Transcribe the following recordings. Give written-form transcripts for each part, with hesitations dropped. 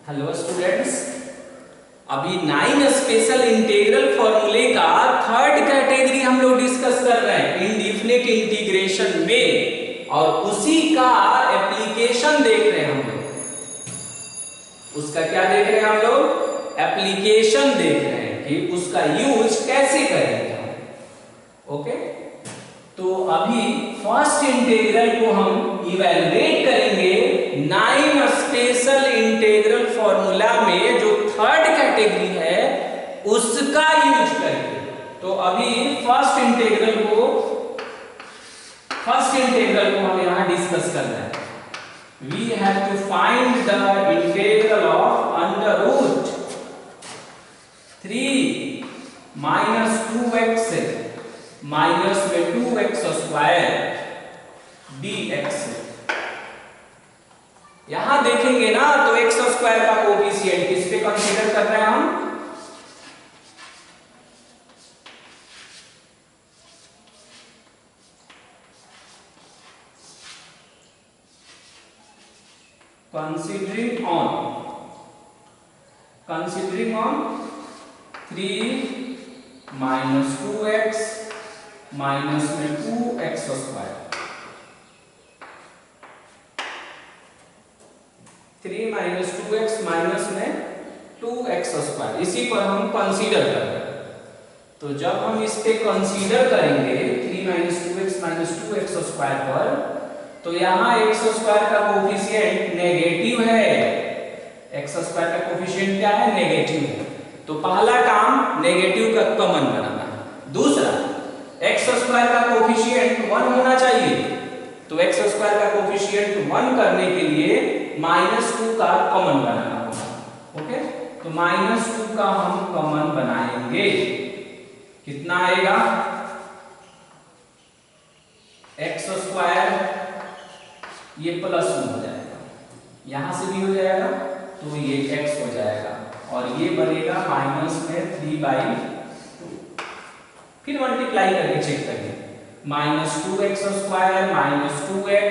Hello students, अभी 9 special integral फॉर्मूले का थर्ड कैटेगरी हम लोग डिस्कस कर रहे हैं इनडिफिनिट इंटीग्रेशन में, और उसी का एप्लीकेशन देख रहे हैं हम लोग। उसका क्या देख रहे हैं हम लोग? एप्लीकेशन देख रहे हैं कि उसका यूज कैसे करेंगे हम। ओके, तो अभी फर्स्ट इंटीग्रल को हम इवैल्यूएट करेंगे 9 स्पेशल इंटीग्रल फॉर्मूला में जो थर्ड कैटेगरी है उसका यूज करके। तो अभी फर्स्ट इंटीग्रल को हम यहां डिस्कस कर रहे हैं। We have to find the integral of under root 3 minus 2x minus में 2x स्क्वायर dx। यहां देखेंगे ना तो x स्क्वायर का कोफिशिएंट किस पे कंसीडर कर रहे हैं हम? Considering on 3 minus 2x minus में 2x square. 3 minus 2x minus में 2x स्क्वायर, इसी पर हम कंसीडर कर रहे हैं। तो जब हम इस पे कंसीडर करेंगे 3 minus 2x minus 2x square पर, तो यहाँ x स्क्वायर का कोफिशिएंट नेगेटिव है। x स्क्वायर का कोफिशिएंट क्या है? नेगेटिव है। तो पहला काम नेगेटिव का कॉमन बनाना है। दूसरा, x स्क्वायर का कोफिशिएंट 1 होना चाहिए। तो x स्क्वायर का कोफिशिएंट 1 करने के लिए -2 का कॉमन बनाना होगा। ओके, तो -2 का हम कॉमन बनाएंगे। कितना आएगा? x स्क्वायर ये प्लस में हो जाएगा, यहां से भी हो जाएगा तो ये x हो जाएगा, और ये बनेगा माइनस में 3/2। फिर मल्टीप्लाई करके चेक करिए, minus 2x square minus 2x,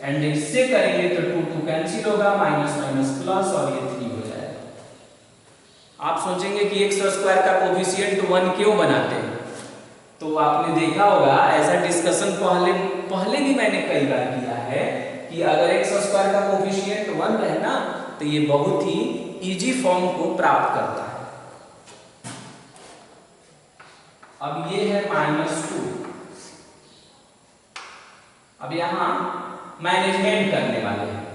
and इससे करेंगे तो 2 कैंसिल होगा, माइनस माइनस प्लस, और ये 3 हो जाएगा। आप सोचेंगे कि x स्क्वायर का कोफिशिएंट 1 क्यों बनाते हैं? तो आपने देखा होगा, ऐसा डिस्कशन पहले भी मैंने कई बार किया है कि अगर x स्क्वायर का कोफिशिएंट 1 है ना, तो ये बहुत ही इजी फॉर्म को प्राप्त करता है। अब ये है -2। अब यहां मैनेजमेंट करने वाले हैं।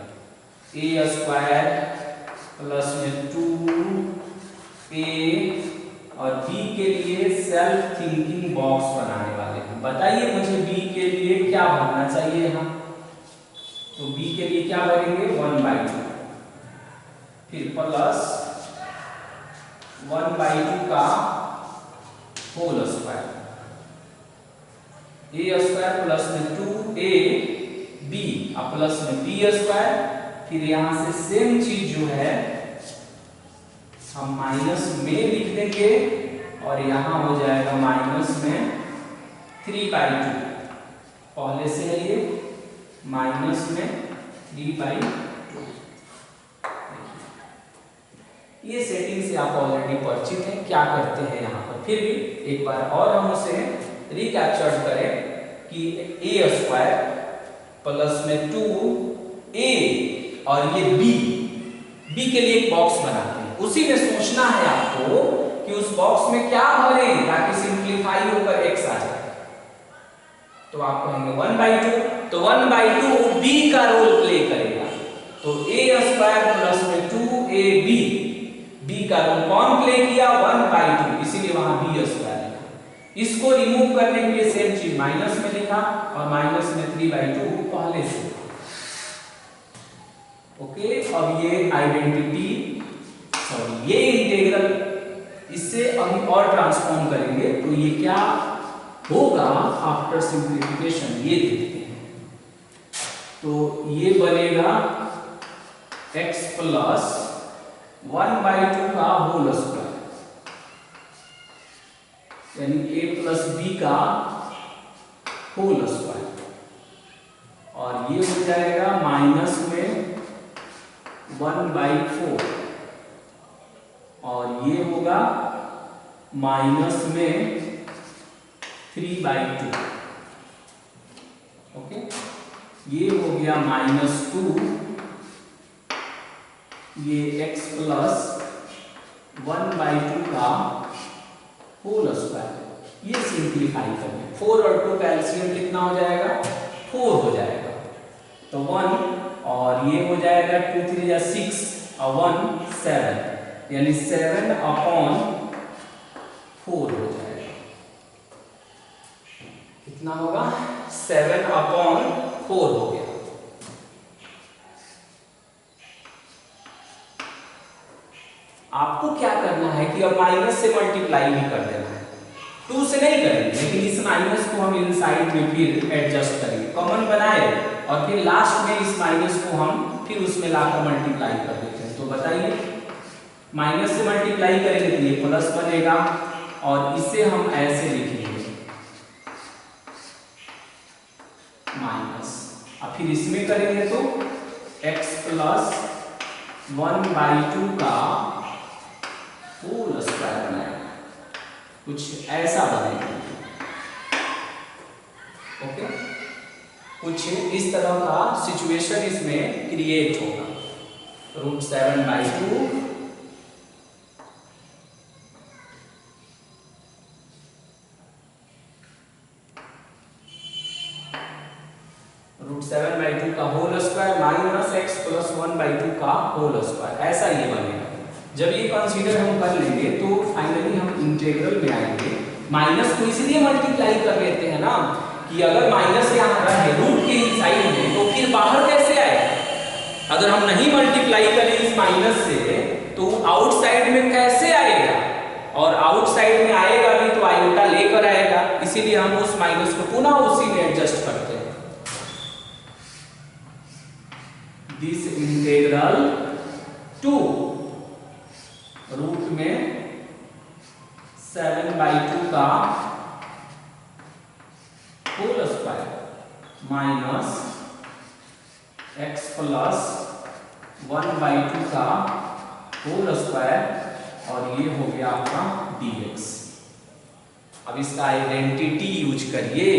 a स्क्वायर प्लस में 2a, और b के लिए सेल्फ थिंकिंग बॉक्स बनाने वाले हैं। बताइए मुझे b के लिए क्या भरना चाहिए यहां? तो b के लिए क्या भरेंगे? 1/2, फिर प्लस 1/2 का whole square, a square plus में 2ab और प्लस में b स्क्वायर। फिर यहां से सेम चीज जो है हम माइनस में लिख देंगे, और यहां हो जाएगा माइनस में 3/2। पहले से है ये माइनस में 3/2। ये सेटिंग से आप ऑलरेडी परिचित हैं, क्या करते हैं यहाँ पर। फिर भी एक बार और हम उसे रिकैप्चर करें कि a स्क्वायर प्लस में 2a, और ये b के लिए एक बॉक्स बनाते हैं। उसी में सोचना है आपको कि उस बॉक्स में क्या भरें ताकि सिंप्लीफाई होकर x आ जाए। तो आप कहेंगे 1/2, तो 1/2 b का रोल प्ले करेगा। तो a स्क्वायर प्लस में 2ab, b का रोल कौन प्ले किया? 1/2, इसीलिए वहां b स्क्वायर लिखा। इसको रिमूव करने के लिए सेम चीज माइनस में लिखा, और माइनस में 3/2 पहले से। ओके, अब ये आइडेंटिटी ये इंटीग्रल, इससे अभी और ट्रांसफॉर्म करेंगे तो ये क्या होगा आफ्टर सिंप्लीफिकेशन, ये देखते हैं। तो ये बनेगा x प्लस 1/2 का होल स्क्वायर, यानी a प्लस b का होल स्क्वायर, और ये हो जाएगा माइनस में 1/4 ये होगा माइनस में 3/2। ओके, ये हो गया -2, ये x प्लस 1/2 का होल स्क्वायर। ये सिंप्लीफाई करें, 4 और 2 का एलसीएम कितना हो जाएगा? 4 हो जाएगा। तो 1 और ये हो जाएगा 2 3 या 6 और 1 7, यानी 7/4 हो जाएगा। कितना होगा? 7/4 हो गया। आपको क्या करना है कि अब माइनस से मल्टीप्लाई भी कर देना है, 2 से नहीं करेंगे, लेकिन इस माइनस को हम इनसाइड में फिर एडजस्ट करेंगे, कॉमन बनाए और फिर लास्ट में इस माइनस को हम फिर उसमें लाकर मल्टीप्लाई कर देते हैं। तो बताइए, माइनस से मल्टीप्लाई करेंगे तो ये प्लस बनेगा और इसे हम ऐसे लिखेंगे माइनस, और फिर इसमें करेंगे तो x प्लस 1/2 का होल स्क्वायर बनाएगा, कुछ ऐसा बनेगा। ओके, कुछ इस तरह का सिचुएशन इसमें क्रिएट होगा। √7/2 √7/2 का whole square minus x plus 1/2 का होल स्क्वायर, ऐसा ये बनेगा। जब ये कंसीडर हम कर लेंगे तो फाइनली हम इंटीग्रल में आएंगे। माइनस को इसलिए मल्टीप्लाई कर लेते हैं ना कि अगर माइनस यहाँ रहे रूट के इनसाइड में तो फिर बाहर कैसे आएगा? अगर हम नहीं मल्टीप्लाई करें इस माइनस से तो आउटसाइड में कैसे आएगा? और आउटसाइड में आएगा भी तो आयोटा लेकर आएगा, इसीलिए हम उस माइनस को पुनः उसी में एडजस्ट करते हैं। दिस इंटीग्रल टू रूट में 7/2 का whole square minus x plus 1/2 का होल स्क्वायर और ये हो गया आपका dx। अब इसका आइडेंटिटी यूज करिए,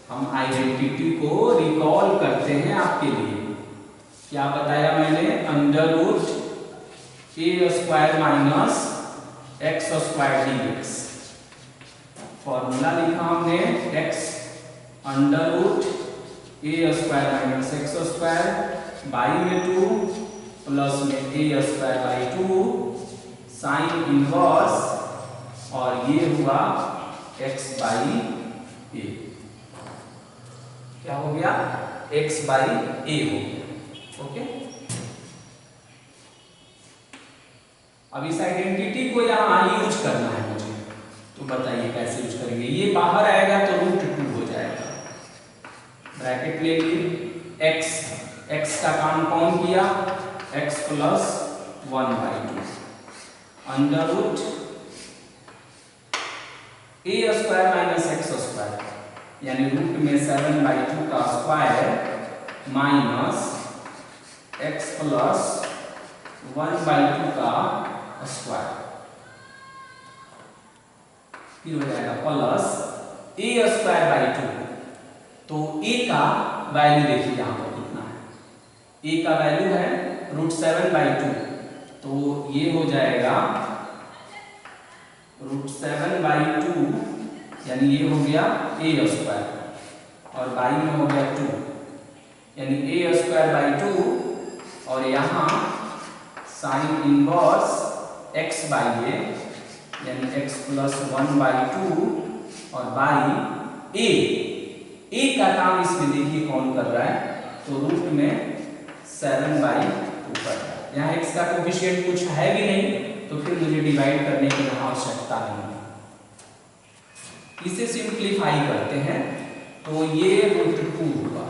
हम आइडेंटिटी को रिकॉल करते हैं आपके लिए। क्या बताया मैंने? √a² minus x² dx। Formula लिखा हमने x √a² minus x² by में 2 प्लस में a²/2 साइन इनवर्स और ये हुआ x/a। क्या हो गया? x/a हो गया। ओके, अब इस आइडेंटिटी को यहाँ यूज करना है मुझे, तो बताइए कैसे यूज करेंगे? ये बाहर आएगा तो √2 हो जाएगा, ब्रैकेट ले लिए। x का काम कौन किया? x plus 1/2 √a² minus x², यानी रूट में 7/2 का स्क्वायर माइनस x प्लस 1/2 का स्क्वायर, फिर हो जाएगा प्लस a²/2। तो a का वैल्यू देखिए यहाँ पर कितना है, a का वैल्यू है √7/2, तो ये हो जाएगा √7/2, यानी ये हो गया a² और बाई में हो गया 2, यानी a²/2 और यहाँ साइन इनवर्स x/a, यानी x प्लस 1/2 और बाई a का काम इसमें देखिए कौन कर रहा है? तो रूट में 7/2 कर रहा है। यहाँ x का कोफिशिएंट कुछ है भी नहीं, तो फिर मुझे डिवाइड करने की आवश्यकता नहीं है। इसे सिंप्लीफाई करते हैं तो ये √2 होगा।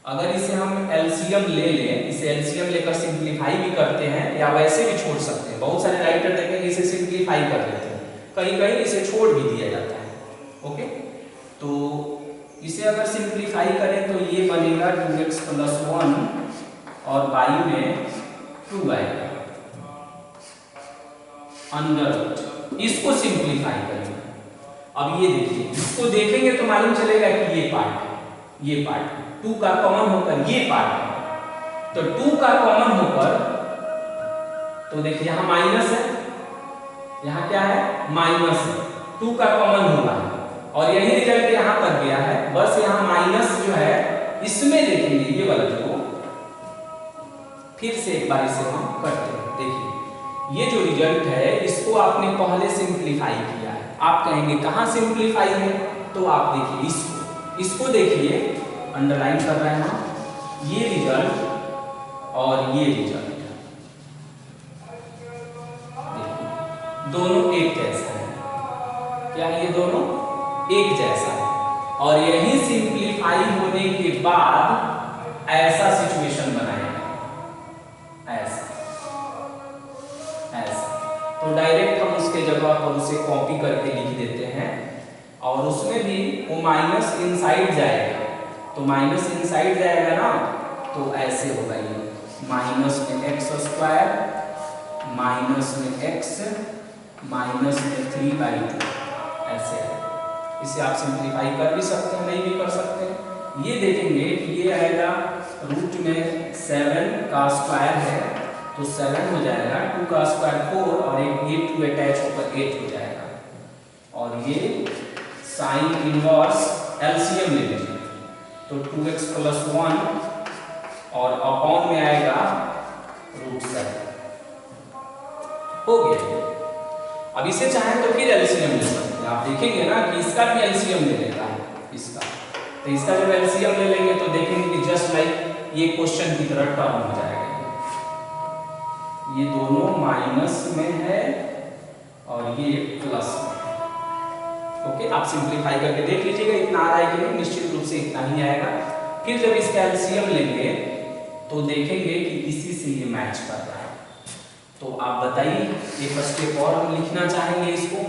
अगर इसे हम एलसीएम ले लें, इसे एलसीएम लेकर सिंप्लीफाई भी करते हैं या वैसे भी छोड़ सकते हैं। बहुत सारे राइटर देखेंगे इसे सिंप्लीफाई कर देते हैं, कहीं कहीं इसे छोड़ भी दिया जाता है। ओके, तो इसे अगर सिंप्लीफाई करें तो ये बनेगा 2x प्लस 1 और बाई में 2 आएगा। अंडर रूट, इसको सिंप्लीफाई करेंगे। अब ये देखिए, इसको देखेंगे तो मालूम चलेगा कि ये पार्ट है, ये पार्ट है, 2 का कॉमन होकर ये पार्ट है, तो 2 का कॉमन होकर, तो देखिए यहाँ माइनस है, यहाँ क्या है माइनस है, 2 का कॉमन हुआ है और यही रिजल्ट यहाँ पर गया है। बस यहाँ माइनस जो है इसमें देखेंगे ये वाला जो, फिर से एक बार इसे हम करते हैं। देखिए ये जो रिजल्ट है इसको आपने पहले सिंप्लीफाई किया है, आप कहेंगे कहाँ सिंप्लीफाई है, तो आप देखिए इसको देखिए, अंडरलाइन कर रहे हैं हम, ये रिजल्ट और ये रिजल्ट दोनों एक जैसा है, क्या ये दोनों एक जैसा है, और यही सिंप्लीफाई होने के बाद ऐसा सिचुएशन बनाएगा, ऐसा ऐसा, तो डायरेक्ट हम उसके जगह पर उसे कॉपी करके लिख देते हैं, और उसमें भी वो माइनस इनसाइड जाएगा, तो माइनस इनसाइड जाएगा ना, तो ऐसे होगा ये, माइनस में एक्स स्क्वायर, माइनस में एक्स, माइनस में 3/2, ऐसे है। इसे आप सिंप्लीफाई कर भी सकते हैं, नहीं भी कर सकते हैं। ये देखेंगे कि ये आएगा रूट में 7 का स्क्वायर है, तो 7 हो जाएगा, 2 का स्क्वायर 4 और एक 2 अटैच होकर 8 हो जाएगा, और ये साइन इनवर्स एलसीएम ले लीजिए, तो 2x + 1 और अपॉन में आएगा √7, हो गया। अब इसे चाहें तो फिर एलसीएम ले सकते हैं, आप देखेंगे ना कि इसका भी एलसीएम ले लेता है इसका, तो इसका जब एलसीएम ले लेंगे तो देखेंगे कि जस्ट लाइक ये क्वेश्चन की तरह टर्म हो जाएगा, ये दोनों माइनस में है और ये प्लस में है। ओके, आप सिंप्लीफाई करके देख लीजिएगा इतना आ रहा है कि नहीं, निश्चित रूप से इतना ही आएगा। फिर जब इसका एलसीएम लेंगे तो देखेंगे कि इसी से ये मैच कर रहा है, तो आप बताइए एक स्टेप और हम लिखना चाहेंगे इसको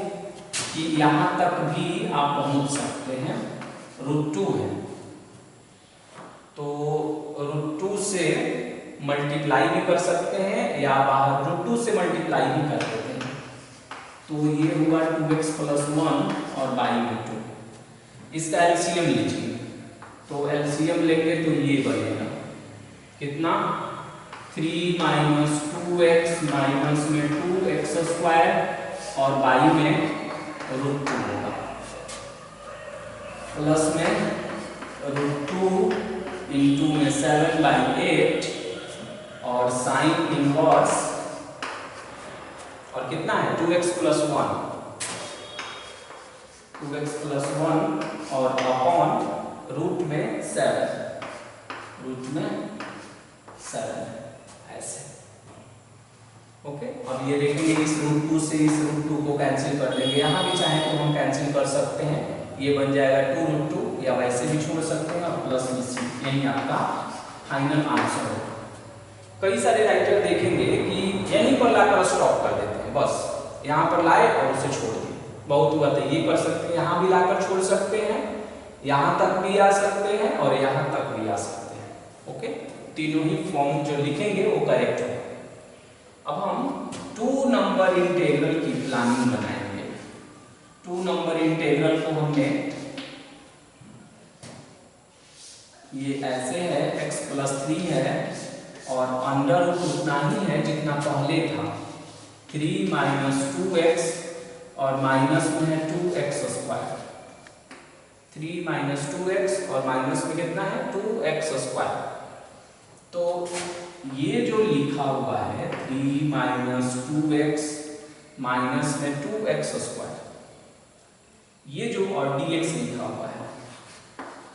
कि यहाँ तक भी आप पहुँच सकते हैं, √2 है, तो √2 से मल्टीप्लाई भी कर सकते हैं या बाहर √2 से मल्टीप्लाई भी कर देते हैं, तो ये होगा 2x + 1 और /√2। इसका एलसीएम लीजिए, तो एलसीएम लेंगे तो ये बनेगा कितना, 3 - 2x माइनस में 2x स्क्वायर और बाई में √2 होगा, प्लस में √2 इंटू में 7/8 और साइन इनवर्स, और कितना है 2x + 1, 2x + 1 और अपॉन रूट में 7, रूट में 7 ऐसे। ओके, अब ये देखेंगे इस √2 से इस √2 को कैंसिल कर देंगे, यहाँ भी चाहें तो हम कैंसिल कर सकते हैं, ये बन जाएगा 2√2, या वैसे भी छोड़ सकते हैं, और प्लस BC, यही आपका फाइनल आंसर होगा। कई सारे राइटर देखेंगे कि यहीं पर लाकर स्टॉप कर देते हैं, बस यहाँ पर लाए और उसे छोड़ दिए, बहुत हुआ तो ये कर सकते हैं, यहाँ भी लाकर छोड़ सकते हैं, यहाँ तक भी आ सकते हैं और यहाँ तक भी आ सकते हैं। ओके, तीनों ही फॉर्म जो लिखेंगे वो करेक्ट है। अब हम 2 नंबर इंटीग्रल की प्लानिंग बनाएंगे। 2 नंबर इंटीग्रल को हमने, ये ऐसे है, x + 3 है और अंडर उतना ही है जितना पहले था, 3 - 2x और माइनस में है 2x स्क्वायर, 3 - 2x और माइनस में कितना है 2x स्क्वायर। तो ये जो लिखा हुआ है 3 - 2x माइनस में 2x स्क्वायर, ये जो और dx लिखा हुआ है,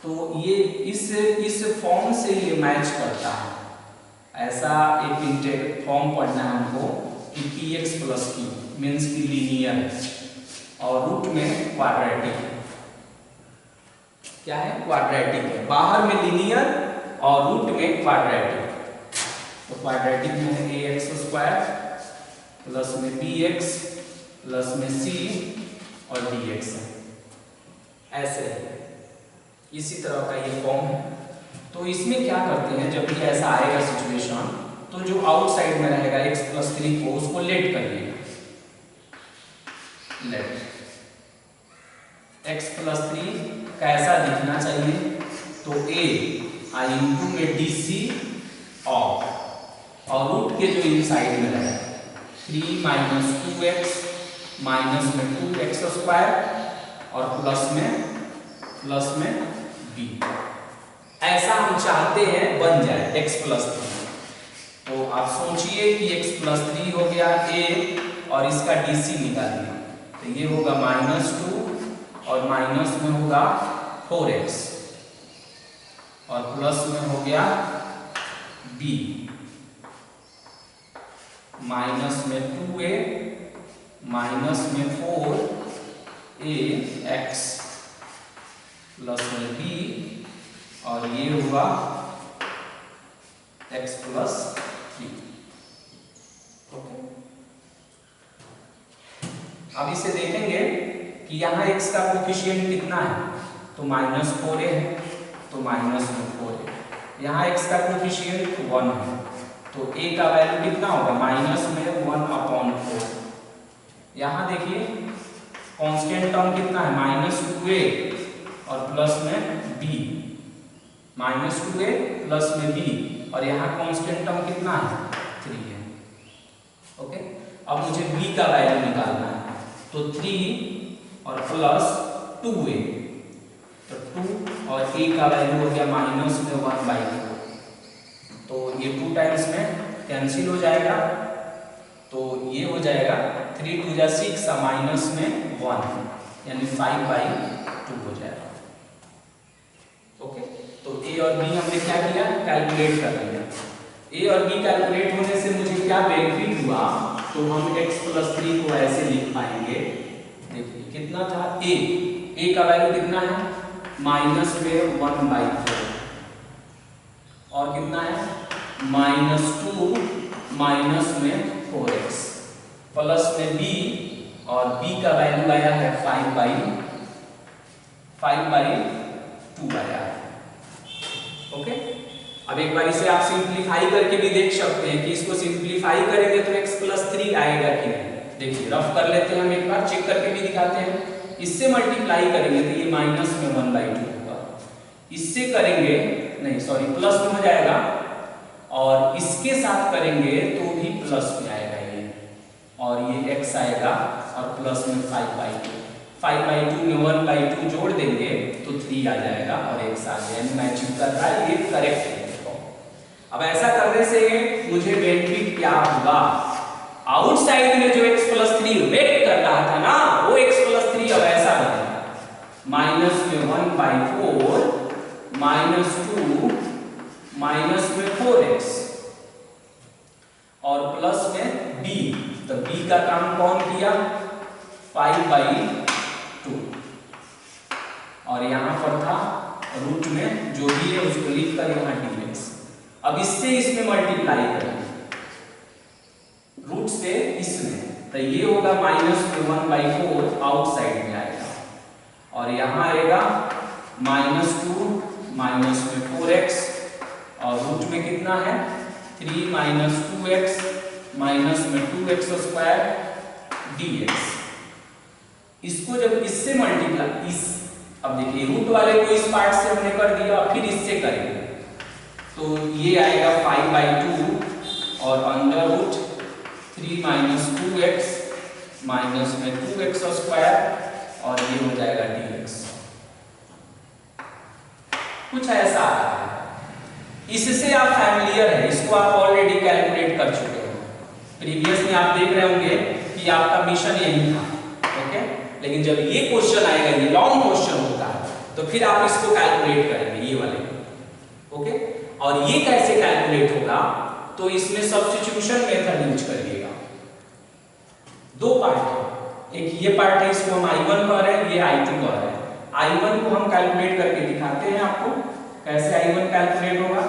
तो ये इस फॉर्म से ये मैच करता है। ऐसा एक इंटीग्रल फॉर्म पढ़ना है हमको कि px + q मीन्स की लीनियर है और रूट में क्वाड्रेटिक है। क्या है, क्वाड्रेटिक है, बाहर में लीनियर और रूट में क्वाड्रेटिक। तो क्वाड्रेटिक में है ax² प्लस में bx प्लस में c और dx है, ऐसे है, इसी तरह का ये फॉर्म है। तो इसमें क्या करते हैं, जब भी ऐसा आएगा सिचुएशन, तो जो आउटसाइड में रहेगा x + 3 को उसको लेट करिएगा, लेट x प्लस 3 कैसा दिखना चाहिए, तो a आई इंटू में DC ऑफ और रूट के जो इनसाइड में है 3 माइनस 2x माइनस में 2x स्क्वायर और प्लस में b। ऐसा हम चाहते हैं बन जाए x प्लस 3। तो आप सोचिए कि x प्लस 3 हो गया a और इसका DC निकालिए, तो ये होगा -2 और माइनस में होगा 4x और प्लस में हो गया b, माइनस में 2a माइनस में 4ax प्लस में b और ये हुआ x प्लस 3। ओके, अब इसे देखेंगे कि यहाँ x का कोफिशिएंट कितना है, तो -4a है तो माइनस में 4a। यहाँ x का कोफिशिएंट 1 है तो a का वैल्यू कितना होगा, माइनस में 1/4। यहाँ देखिए कांस्टेंट टर्म कितना है, -2a और प्लस में b, -2a प्लस में b और यहाँ कांस्टेंट टर्म कितना है, 3 है। ओके, अब मुझे b का वैल्यू निकालना है, तो 3 और प्लस 2a, तो 2 और a का वैल्यू हो गया माइनस में 1/4, तो ये 2 टाइम्स में कैंसिल हो जाएगा, तो ये हो जाएगा 3 2 जा 6 माइनस में 1 यानी 5/2 हो जाएगा। ओके, तो a और b हमने क्या किया, कैलकुलेट कर लिया। a और b कैलकुलेट होने से मुझे क्या बेनिफिट हुआ, तो हम x प्लस 3 को ऐसे लिख पाएंगे। देखिए कितना था a का वैल्यू कितना है, माइनस में 1/4 और कितना है -2 माइनस में 4x प्लस में b और b का वैल्यू आया है 5/2 आया है। ओके, अब एक बार इसे आप सिंपलीफाई करके भी देख सकते हैं कि इसको सिंपलीफाई करेंगे तो x प्लस 3 आएगा कि नहीं। देखिए रफ कर लेते हैं, हम एक बार चेक करके भी दिखाते हैं। इससे मल्टीप्लाई करेंगे तो ये माइनस में 1/2 होगा, इससे करेंगे नहीं सॉरी प्लस में हो जाएगा और इसके साथ करेंगे तो भी प्लस में आएगा ये, और ये x आएगा और प्लस में 5/2 में 1/2 जोड़ देंगे तो 3 आ जाएगा और x आ गया, यानी मैचिंग कर रहा है, ये करेक्ट है। अब ऐसा करने से मुझे बेनिफिट क्या हुआ, आउटसाइड में जो x प्लस 3 वेट कर रहा था ना, वो x प्लस 3 अब ऐसा बनेगा माइनस में 1/4 -2 माइनस में 4x और प्लस में b, तो b का काम कौन किया, 5/2 और यहां पर था रूट में जो भी है उसको लिखकर यहां dx। अब इससे इसमें मल्टीप्लाई करेंगे, रूट से इसमें, तो ये होगा माइनस में 1/4 आउटसाइड में आएगा और यहां आएगा -2 माइनस में 4x और रूट में कितना है 3 माइनस 2x माइनस में 2x स्क्वायर dx। इसको जब इससे मल्टीप्लाई, इस अब देखिए रूट वाले को इस पार्ट से हमने कर दिया और फिर इससे करेंगे तो ये आएगा 5/2 और under root 3 minus 2x minus में 2x स्क्वायर और ये हो जाएगा dx। कुछ ऐसा आ रहा है, इससे आप फैमिलियर है, इसको आप ऑलरेडी कैलकुलेट कर चुके हो। प्रीवियस में आप देख रहे होंगे कि आपका मिशन यही था। ओके, लेकिन जब ये क्वेश्चन आएगा, ये लॉन्ग क्वेश्चन होता है, तो फिर आप इसको कैलकुलेट करेंगे ये वाले। ओके, और ये कैसे कैलकुलेट होगा, तो इसमें सब्स्टिट्यूशन मेथड यूज करिएगा। दो पार्ट है, एक ये पार्ट है, इसको हम I1 कह रहे हैं, ये I2 कह रहे हैं। I1 को हम कैलकुलेट करके दिखाते हैं आपको कैसे I1 कैलकुलेट होगा।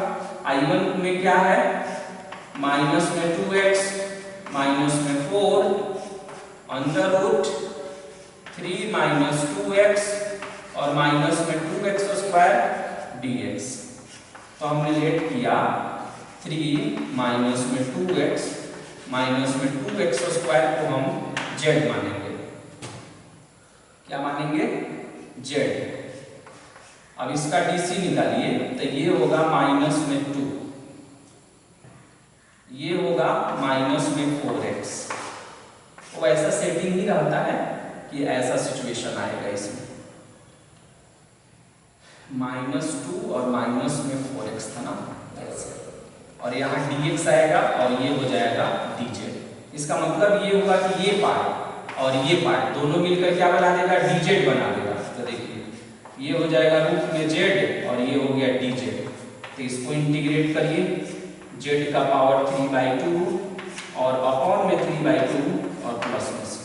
I1 में क्या है, माइनस में 2x माइनस में 4 अंडर रूट 3 माइनस 2x और माइनस में 2x स्क्वायर dx। तो हमने लेट किया 3 माइनस में 2x माइनस में 2x स्क्वायर को हम z मानेंगे क्या मानेंगे जेड। अब इसका डीसी निकालिए तो ये होगा माइनस में 2, ये होगा माइनस में 4x। वो ऐसा सेटिंग ही रहता है कि ऐसा सिचुएशन आएगा इसमें, -2 और माइनस में 4x था ना ऐसे, और यहाँ dx आएगा और ये हो जाएगा dz। इसका मतलब ये होगा कि ये पार्ट और ये पार्ट दोनों मिलकर क्या बना देगा, dz बना देगा। तो देखिए ये हो जाएगा रूट में z और ये हो गया dz। तो इसको इंटीग्रेट करिए, z का पावर 3/2 और अपॉन में 3/2 और प्लस में से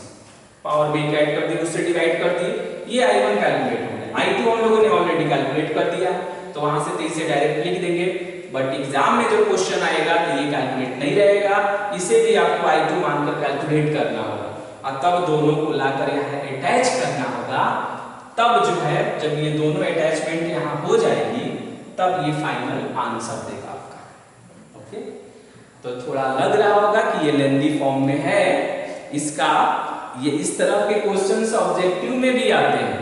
पावर में ऐड कर दिए, उससे डिवाइड कर दिए। ये I1 कैलकुलेट हो गया, I2 हम लोगों ने ऑलरेडी कैलकुलेट कर दिया, तो वहां से 3 से डायरेक्ट लिख देंगे। बट एग्जाम में जो क्वेश्चन आएगा तो ये कैलकुलेट नहीं रहेगा, इसे भी आपको I2 मानकर कैलकुलेट करना होगा और तब दोनों को लाकर यहाँ अटैच करना होगा। तब जो है जब ये दोनों अटैचमेंट यहाँ हो जाएगी तब ये फाइनल आंसर देगा आपका। ओके, तो थोड़ा लग रहा होगा कि ये लेंथी फॉर्म में है इसका, ये इस तरह के क्वेश्चंस ऑब्जेक्टिव में भी आते हैं,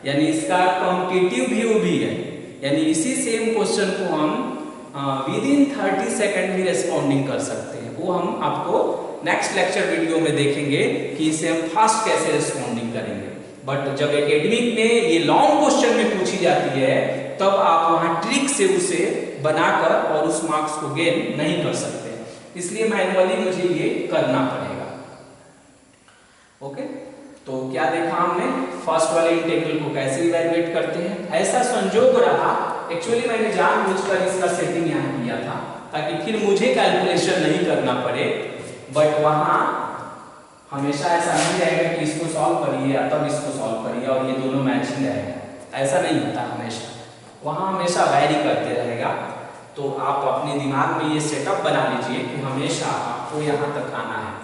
यानी इसका कॉम्पिटिटिव व्यू भी है, यानी इसी सेम क्वेश्चन को हम विदिन 30 सेकंड भी रेस्पॉन्डिंग कर सकते हैं। वो हम आपको नेक्स्ट लेक्चर वीडियो में देखेंगे कि इसे हम फास्ट कैसे रेस्पॉन्डिंग करेंगे। बट जब एकेडमिक में ये लॉन्ग क्वेश्चन में पूछी जाती है तब आप वहां ट्रिक से उसे बनाकर और उस मार्क्स को गेन नहीं कर सकते, इसलिए मैनुअली मुझे ये करना पड़ेगा। ओके, तो क्या देखा हमने, फर्स्ट वाले इंटीग्रल को कैसे इवैल्यूएट करते हैं। ऐसा संजोग रहा, एक्चुअली मैंने जानबूझकर इसका सेटिंग यहाँ किया था ताकि फिर मुझे कैलकुलेशन नहीं करना पड़े, बट वहां हमेशा ऐसा नहीं रहेगा कि इसको सॉल्व करिए या तब इसको सॉल्व करिए और ये दोनों मैचिंग रहेगा, ऐसा नहीं होता हमेशा, वहां हमेशा वैरी करते रहेगा। तो आप अपने दिमाग में ये सेटअप बना लीजिए कि हमेशा आपको यहाँ तक आना है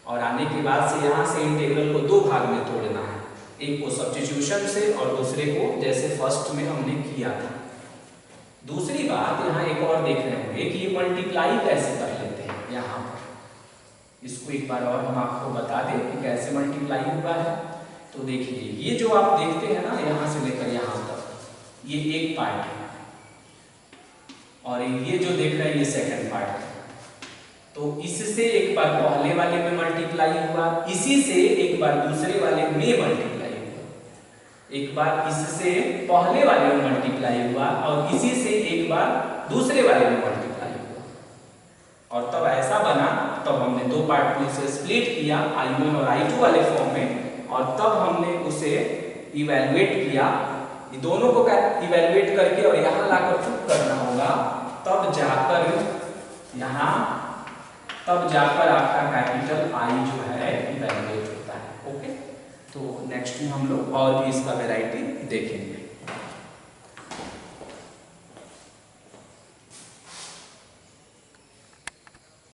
और आने के बाद से यहाँ से इंटीग्रल को दो भाग में तोड़ना है, एक को सब्स्टिट्यूशन से और दूसरे को जैसे फर्स्ट में हमने किया था। दूसरी बात यहाँ एक और देख रहे होंगे कि ये मल्टीप्लाई कैसे कर लेते हैं। यहाँ पर इसको एक बार और हम आपको बता दें कि कैसे मल्टीप्लाई हुआ है। तो देखिए ये जो आप देखते हैं ना, यहाँ से लेकर यहाँ तक ये एक पार्ट है और ये जो देख रहे हैं ये सेकंड पार्ट है। तो इससे एक बार पहले वाले में मल्टीप्लाई हुआ, इसी से एक बार दूसरे वाले में मल्टीप्लाई हुआ, एक बार इससे पहले वाले में मल्टीप्लाई हुआ और इसी से एक बार दूसरे वाले में मल्टीप्लाई हुआ, और तब ऐसा बना, तब हमने दो पार्ट में उसे स्प्लिट किया I1 और I2 वाले फॉर्म में, और तब हमने उसे इवैल्यूएट किया। ये दोनों को इवैल्यूएट करके और यहाँ लाकर पुट करना होगा, तब जाकर आपका कैपिटल I जो है इवैल्यूएट होता है। ओके, तो नेक्स्ट में हम लोग और भी इसका वैरायटी देखेंगे।